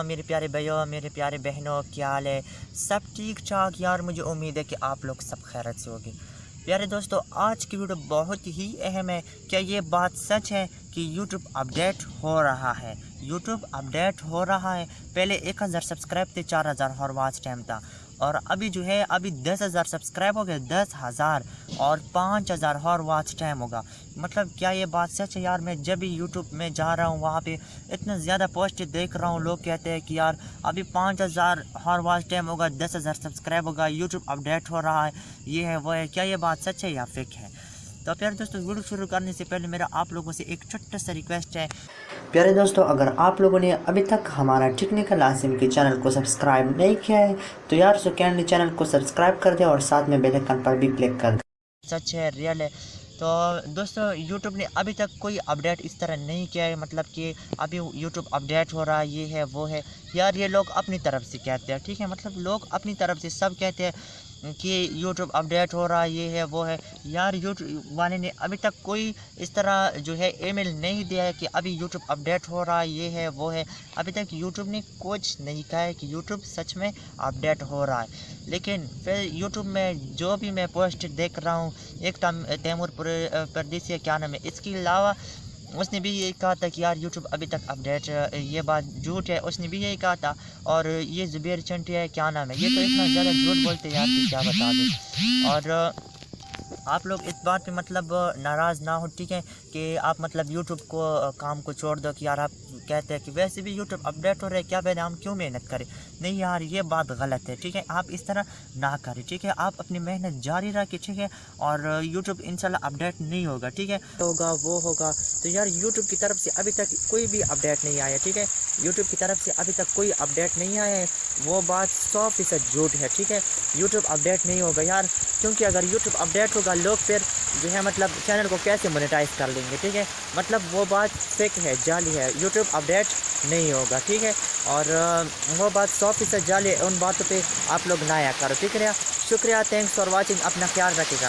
मेरे प्यारे भाइयों, मेरे प्यारे बहनों, क्या हाल है? सब ठीक ठाक यार। मुझे उम्मीद है कि आप लोग सब खैरियत से होंगे। प्यारे दोस्तों, आज की वीडियो बहुत ही अहम है। क्या ये बात सच है कि YouTube अपडेट हो रहा है? YouTube अपडेट हो रहा है। पहले 1000 सब्सक्राइब थे, 4000 हर वॉच टाइम था, और अभी जो है अभी 10,000 सब्सक्राइब हो गए, 10,000 और 5,000 हर वॉच टाइम होगा। मतलब क्या ये बात सच है यार? मैं जब भी यूट्यूब में जा रहा हूँ वहाँ पे इतना ज़्यादा पोस्ट देख रहा हूँ, लोग कहते हैं कि यार अभी 5,000 हर वॉच टाइम होगा, 10,000 सब्सक्राइब होगा, यूट्यूब अपडेट हो रहा है, ये है वो है। क्या ये बात सच है या फेक है? तो प्यारे दोस्तों, वीडियो शुरू करने से पहले मेरा आप लोगों से एक छोटा सा रिक्वेस्ट है। प्यारे दोस्तों, अगर आप लोगों ने अभी तक हमारा टेक्निकल आसिम के चैनल को सब्सक्राइब नहीं किया है तो यार सो कैंडली चैनल को सब्सक्राइब कर दे और साथ में बेल आइकन पर भी क्लिक कर दे। सच है, रियल है। तो दोस्तों, यूट्यूब ने अभी तक कोई अपडेट इस तरह नहीं किया है, मतलब कि अभी यूट्यूब अपडेट हो रहा है, ये है वो है। यार ये लोग अपनी तरफ से कहते हैं, ठीक है, मतलब लोग अपनी तरफ से सब कहते हैं कि यूट्यूब अपडेट हो रहा है, ये है वो है। यार यूट्यूब वाले ने अभी तक कोई इस तरह जो है ईमेल नहीं दिया है कि अभी यूट्यूब अपडेट हो रहा है, ये है वो है। अभी तक यूट्यूब ने कुछ नहीं कहा है कि यूट्यूब सच में अपडेट हो रहा है। लेकिन फिर यूट्यूब में जो भी मैं पोस्ट देख रहा हूँ, एक तैमूर परदेसी, क्या नाम है, इसके अलावा उसने भी यही कहा था कि यार यूट्यूब अभी तक अपडेट, ये बात झूठ है, उसने भी यही कहा था। और ये जुबेर चंटी है, क्या नाम है, ये तो इतना ज़्यादा झूठ बोलते हैं यार कि क्या बता दूँ। और आप लोग इस बात पे मतलब नाराज़ ना हो, ठीक है, कि आप मतलब यूट्यूब को काम को छोड़ दो कि यार आप कहते हैं कि वैसे भी यूट्यूब अपडेट हो रहा है, क्या पहले हम क्यों मेहनत करें। नहीं यार, ये बात गलत है, ठीक है, आप इस तरह ना करें, ठीक है, आप अपनी मेहनत जारी रखें, ठीक है। और यूट्यूब इंशाल्लाह अपडेट नहीं होगा, ठीक है, होगा वो होगा। तो यार यूट्यूब की तरफ से अभी तक कोई भी अपडेट नहीं आया, ठीक है, यूट्यूब की तरफ से अभी तक कोई अपडेट नहीं आया है, वो बात 100% झूठ है, ठीक है। यूट्यूब अपडेट नहीं होगा यार, क्योंकि अगर यूट्यूब अपडेट होगा लोग फिर जो है मतलब चैनल को कैसे मोनेटाइज कर लेंगे, ठीक है, मतलब वो बात फेक है, जाली है, यूट्यूब अपडेट नहीं होगा, ठीक है। और वो बात 100% जाली है, उन बातों पे आप लोग ना आया करो, ठीक है। शुक्रिया, थैंक्स फॉर वाचिंग, अपना ख्याल रखिएगा।